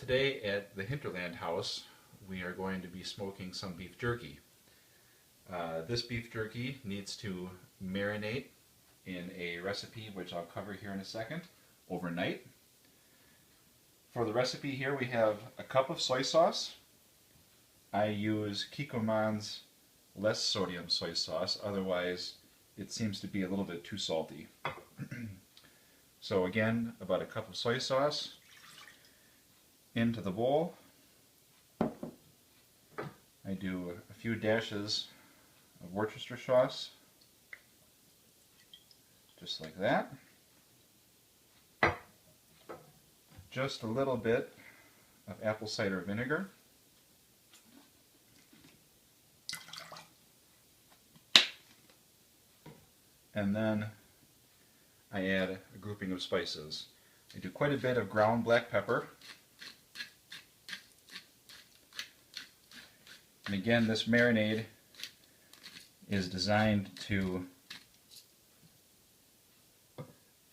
Today at the Hinterland house we are going to be smoking some beef jerky. This beef jerky needs to marinate in a recipe which I'll cover here in a second overnight. For the recipe here we have a cup of soy sauce. I use Kikkoman's less sodium soy sauce, otherwise it seems to be a little bit too salty. So again, about a cup of soy sauce into the bowl. I do a few dashes of Worcestershire sauce, just like that. Just a little bit of apple cider vinegar. And then I add a grouping of spices. I do quite a bit of ground black pepper. And again, this marinade is designed to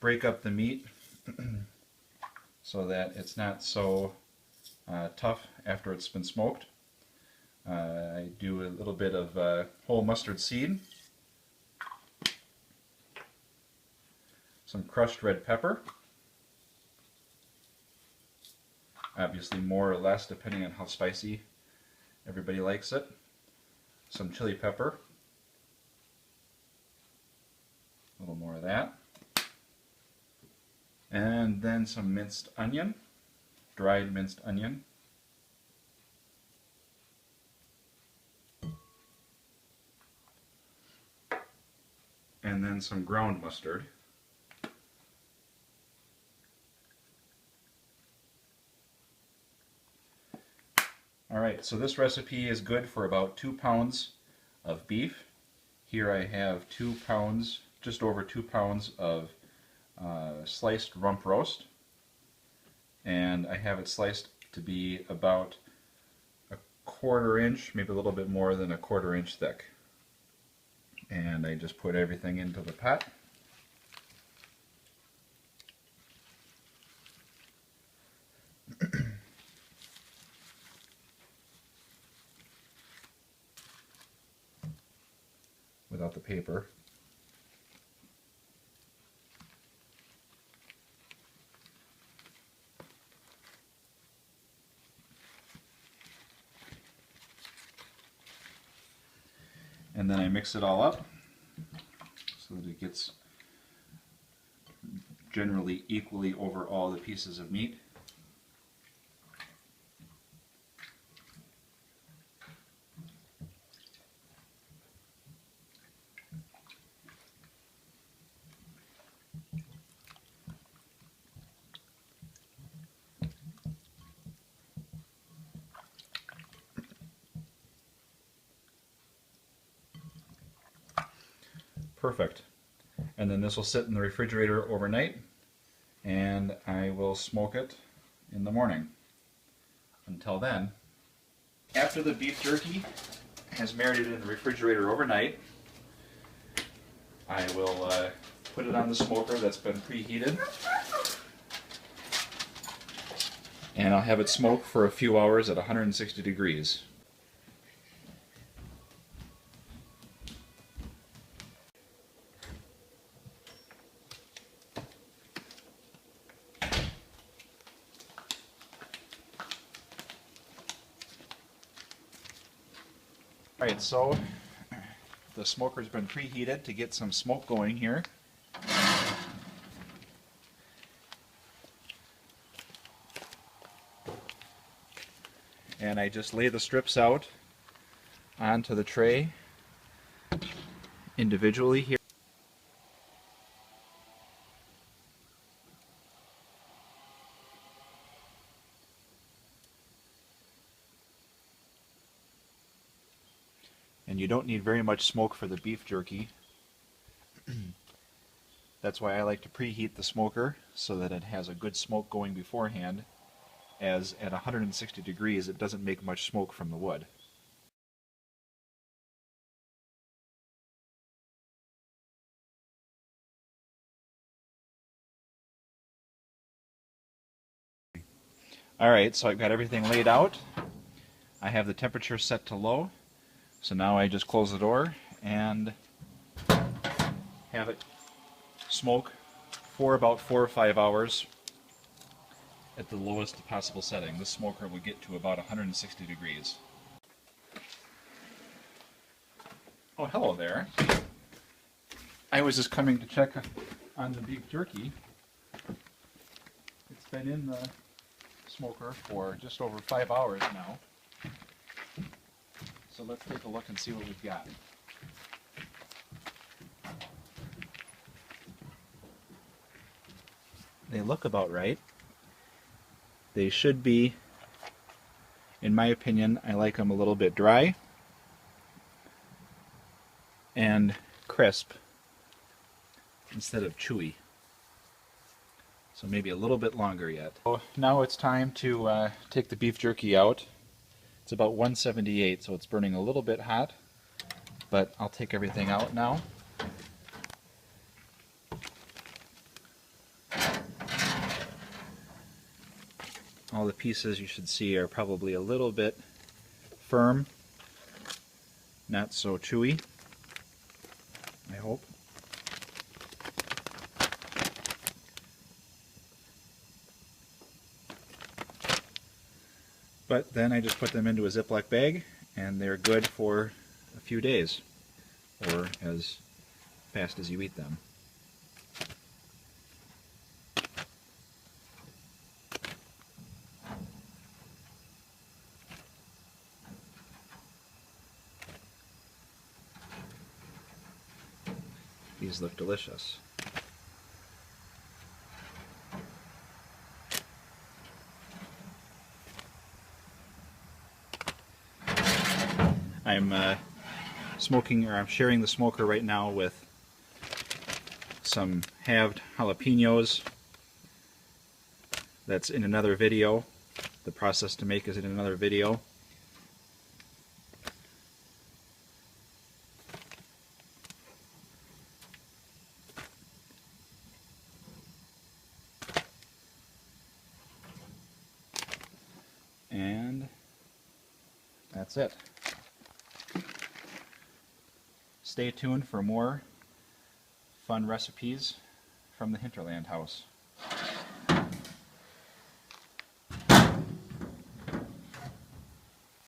break up the meat so that it's not so tough after it's been smoked. I do a little bit of whole mustard seed, some crushed red pepper, obviously more or less depending on how spicy everybody likes it, some chili pepper, a little more of that, and then some minced onion, dried minced onion, and then some ground mustard. Alright, so this recipe is good for about 2 pounds of beef. Here I have 2 pounds, just over 2 pounds of sliced rump roast, and I have it sliced to be about a 1/4 inch, maybe a little bit more than a 1/4 inch thick. And I just put everything into the pot. Without the paper. And then I mix it all up so that it gets generally equally over all the pieces of meat. Perfect. And then this will sit in the refrigerator overnight, and I will smoke it in the morning. Until then, after the beef jerky has marinated in the refrigerator overnight, I will put it on the smoker that's been preheated, and I'll have it smoke for a few hours at 160 degrees. Alright, so the smoker's been preheated to get some smoke going here. And I just lay the strips out onto the tray individually here. And you don't need very much smoke for the beef jerky. That's why I like to preheat the smoker so that it has a good smoke going beforehand, as at 160 degrees it doesn't make much smoke from the wood. Alright, so I've got everything laid out. I have the temperature set to low. So now I just close the door and have it smoke for about 4 or 5 hours at the lowest possible setting. This smoker will get to about 160 degrees. Oh, hello there. I was just coming to check on the beef jerky. It's been in the smoker for just over 5 hours now. So let's take a look and see what we've got. They look about right. They should be, in my opinion, I like them a little bit dry and crisp instead of chewy. So maybe a little bit longer yet. So now it's time to take the beef jerky out. It's about 178, so it's burning a little bit hot, but I'll take everything out now. All the pieces you should see are probably a little bit firm, not so chewy, I hope. But then I just put them into a ziploc bag and they're good for a few days, or as fast as you eat them. These look delicious. I'm I'm sharing the smoker right now with some halved jalapenos. That's in another video. The process to make is in another video. And that's it. Stay tuned for more fun recipes from the Hinterland house.